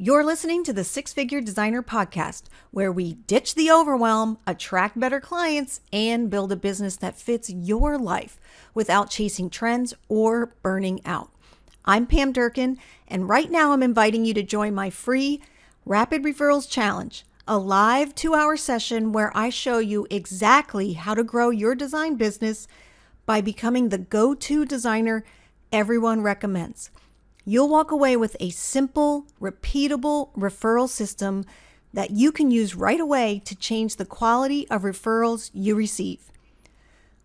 You're listening to the Six Figure Designer Podcast, where we ditch the overwhelm, attract better clients, and build a business that fits your life without chasing trends or burning out. I'm Pam Durkin, and right now I'm inviting you to join my free Rapid Referrals Challenge, a live 2-hour session where I show you exactly how to grow your design business by becoming the go-to designer everyone recommends. You'll walk away with a simple, repeatable referral system that you can use right away to change the quality of referrals you receive.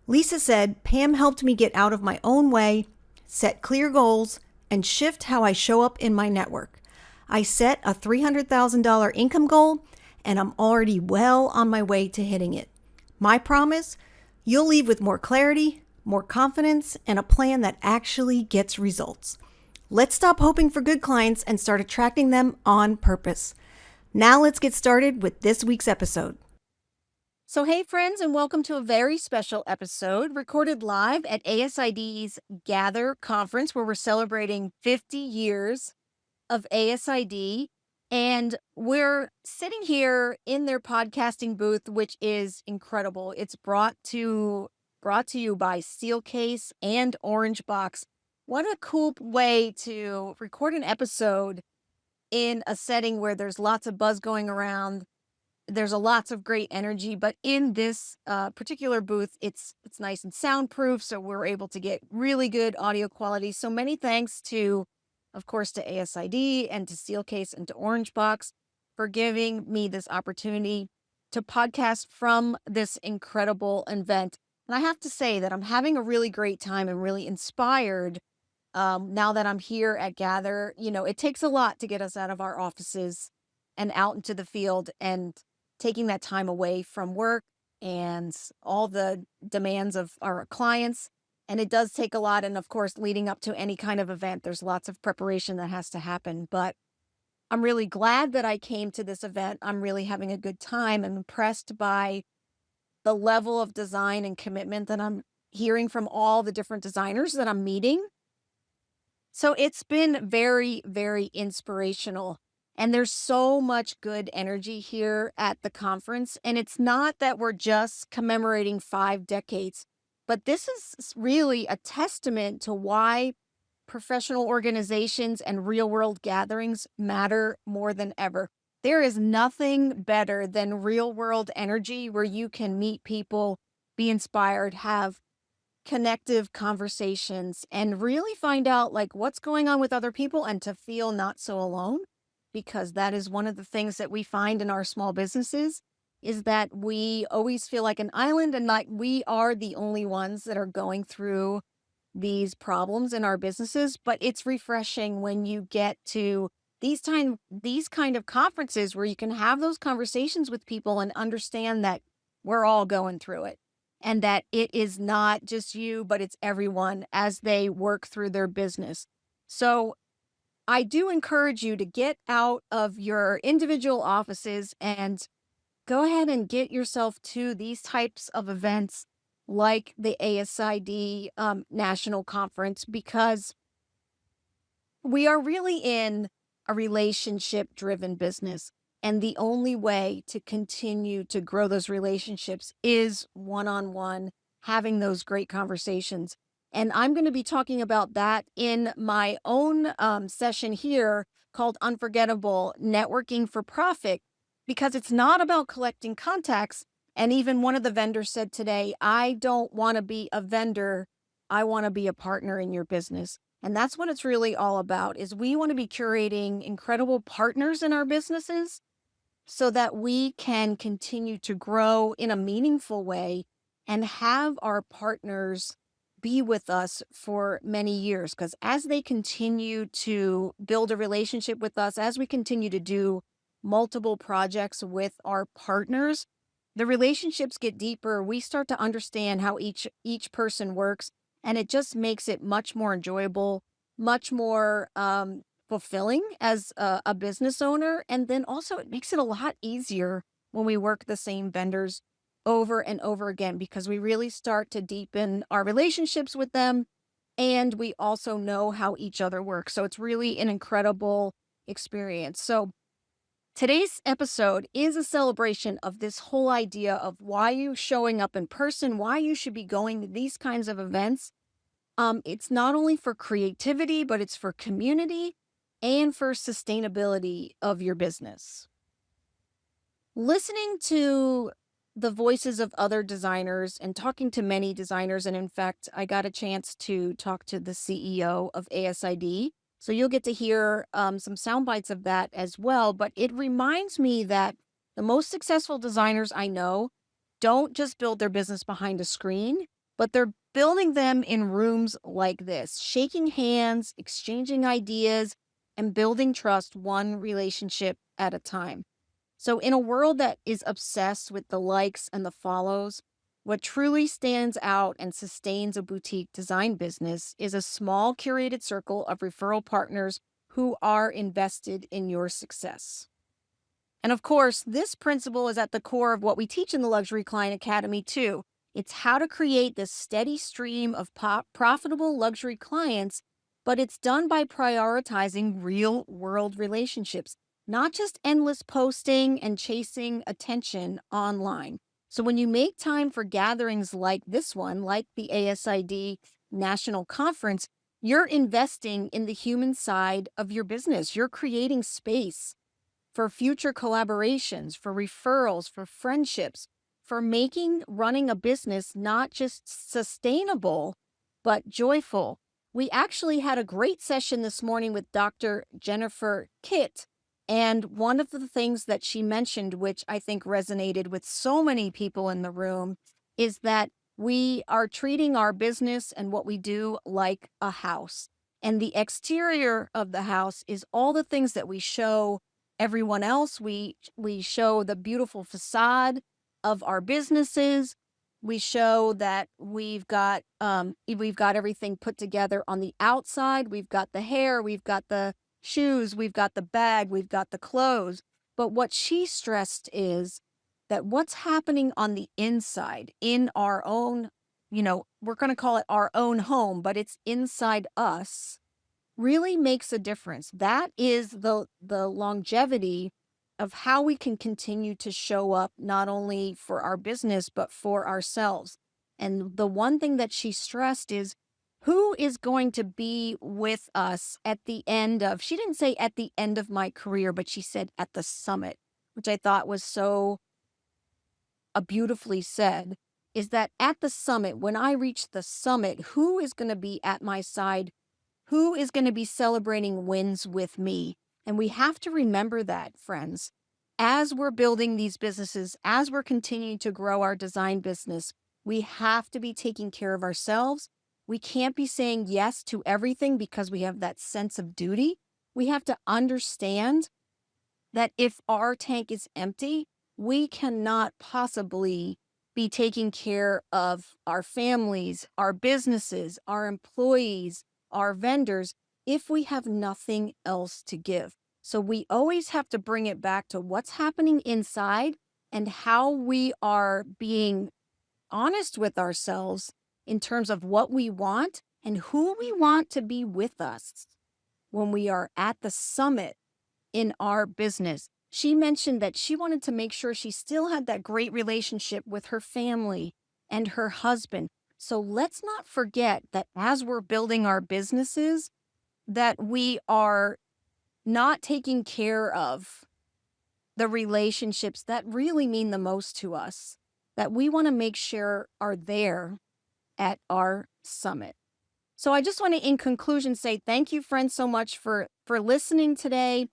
Lisa said, Pam helped me get out of my own way, set clear goals, and shift how I show up in my network. I set a $300,000 income goal, and I'm already well on my way to hitting it. My promise, you'll leave with more clarity, more confidence, and a plan that actually gets results. Let's stop hoping for good clients and start attracting them on purpose. Now let's get started with this week's episode. So hey friends, and welcome to a very special episode recorded live at ASID's Gather conference, where we're celebrating 50 years of ASID. And we're sitting here in their podcasting booth, which is incredible. It's brought to you by Steelcase and Orange Box. What a cool way to record an episode in a setting where there's lots of buzz going around. There's lots of great energy, but in this particular booth, it's nice and soundproof, so we're able to get really good audio quality. So many thanks to, of course, to ASID and to Steelcase and to Orange Box for giving me this opportunity to podcast from this incredible event. And I have to say that I'm having a really great time and really inspired now that I'm here at Gather. You know, it takes a lot to get us out of our offices and out into the field, and taking that time away from work and all the demands of our clients. And it does take a lot. And of course, leading up to any kind of event, there's lots of preparation that has to happen. But I'm really glad that I came to this event. I'm really having a good time. I'm impressed by the level of design and commitment that I'm hearing from all the different designers that I'm meeting. So it's been very, very inspirational. And there's so much good energy here at the conference. And it's not that we're just commemorating 5 decades, but this is really a testament to why professional organizations and real world gatherings matter more than ever. There is nothing better than real world energy where you can meet people, be inspired, have connective conversations, and really find out like what's going on with other people, and to feel not so alone, because that is one of the things that we find in our small businesses, is that we always feel like an island and like we are the only ones that are going through these problems in our businesses. But it's refreshing when you get to these kind of conferences where you can have those conversations with people and understand that we're all going through it, and that it is not just you, but it's everyone as they work through their business. So I do encourage you to get out of your individual offices and go ahead and get yourself to these types of events like the ASID National Conference, because we are really in a relationship-driven business. And the only way to continue to grow those relationships is one-on-one, having those great conversations. And I'm going to be talking about that in my own session here called Unforgettable Networking for Profit, because it's not about collecting contacts. And even one of the vendors said today, I don't want to be a vendor. I want to be a partner in your business. And that's what it's really all about, is we want to be curating incredible partners in our businesses so that we can continue to grow in a meaningful way and have our partners be with us for many years. Because as they continue to build a relationship with us, as we continue to do multiple projects with our partners, the relationships get deeper. We start to understand how each person works, and it just makes it much more enjoyable, much more fulfilling as a business owner. And then also it makes it a lot easier when we work the same vendors over and over again, because we really start to deepen our relationships with them, and we also know how each other works. So it's really an incredible experience. So today's episode is a celebration of this whole idea of why you showing up in person, why you should be going to these kinds of events. It's not only for creativity, but it's for community and for sustainability of your business. Listening to the voices of other designers and talking to many designers, and in fact, I got a chance to talk to the CEO of ASID. So you'll get to hear some sound bites of that as well. But it reminds me that the most successful designers I know don't just build their business behind a screen, but they're building them in rooms like this, shaking hands, exchanging ideas, and building trust one relationship at a time. So, in a world that is obsessed with the likes and the follows, what truly stands out and sustains a boutique design business is a small curated circle of referral partners who are invested in your success. And of course, this principle is at the core of what we teach in the Luxury Client Academy, too. It's how to create this steady stream of profitable luxury clients, but it's done by prioritizing real world relationships, not just endless posting and chasing attention online. So when you make time for gatherings like this one, like the ASID National Conference, you're investing in the human side of your business. You're creating space for future collaborations, for referrals, for friendships, for making running a business not just sustainable, but joyful. We actually had a great session this morning with Dr. Jennifer Kitt. And one of the things that she mentioned, which I think resonated with so many people in the room, is that we are treating our business and what we do like a house. And the exterior of the house is all the things that we show everyone else. We show the beautiful facade of our businesses. We show that we've got everything put together on the outside. We've got the hair, we've got the shoes, we've got the bag, we've got the clothes. But what she stressed is that what's happening on the inside in our own, we're going to call it our own home, but it's inside us really makes a difference. That is the longevity of how we can continue to show up not only for our business but for ourselves. And the one thing that she stressed is who is going to be with us at the end of, she didn't say at the end of my career, but she said at the summit, which I thought was so beautifully said, is that at the summit, when I reach the summit, who is going to be at my side, who is going to be celebrating wins with me? And we have to remember that, friends. As we're building these businesses, as we're continuing to grow our design business, we have to be taking care of ourselves. We can't be saying yes to everything because we have that sense of duty. We have to understand that if our tank is empty, we cannot possibly be taking care of our families, our businesses, our employees, our vendors, if we have nothing else to give. So we always have to bring it back to what's happening inside and how we are being honest with ourselves in terms of what we want and who we want to be with us when we are at the summit in our business. She mentioned that she wanted to make sure she still had that great relationship with her family and her husband. So let's not forget that as we're building our businesses, that we are not taking care of the relationships that really mean the most to us, that we want to make sure are there at our summit. So I just want to, in conclusion, say thank you, friends, so much for listening today.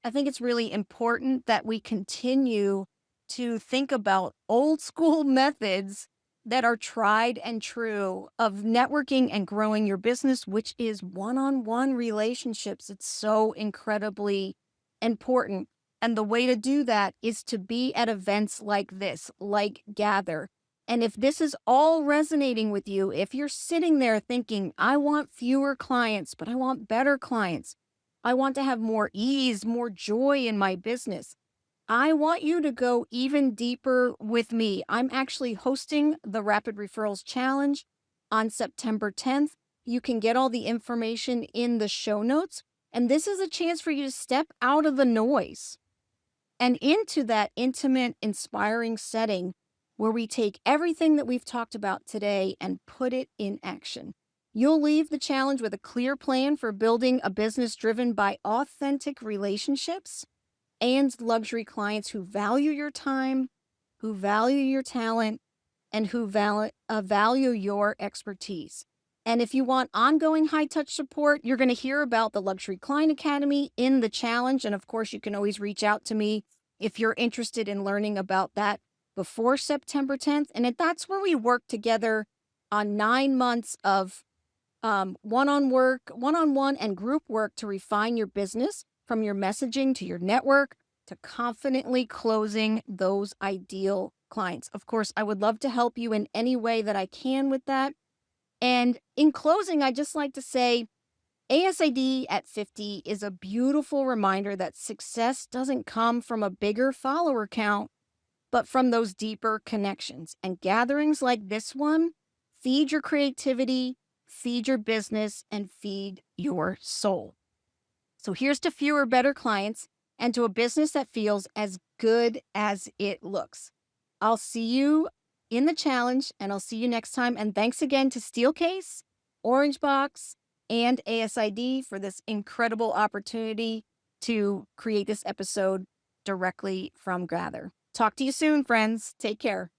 I think it's really important that we continue to think about old school methods that are tried and true of networking and growing your business, which is one-on-one relationships. It's so incredibly important. And the way to do that is to be at events like this, like Gather. And if this is all resonating with you, if you're sitting there thinking, I want fewer clients, but I want better clients, I want to have more ease, more joy in my business, I want you to go even deeper with me. I'm actually hosting the Rapid Referrals Challenge on September 10th. You can get all the information in the show notes. And this is a chance for you to step out of the noise and into that intimate, inspiring setting where we take everything that we've talked about today and put it in action. You'll leave the challenge with a clear plan for building a business driven by authentic relationships and luxury clients who value your time, who value your talent, and who value your expertise. And if you want ongoing high touch support, you're going to hear about the Luxury Client Academy in the challenge. And of course, you can always reach out to me if you're interested in learning about that before September 10th. And that's where we work together on 9 months of one-on-one and group work to refine your business, from your messaging to your network to confidently closing those ideal clients. Of course, I would love to help you in any way that I can with that. And in closing, I just like to say ASID at 50 is a beautiful reminder that success doesn't come from a bigger follower count, but from those deeper connections. And gatherings like this one feed your creativity, feed your business, and feed your soul. So here's to fewer, better clients and to a business that feels as good as it looks. I'll see you in the challenge, and I'll see you next time. And thanks again to Steelcase, Orange Box, and ASID for this incredible opportunity to create this episode directly from Gather. Talk to you soon, friends. Take care.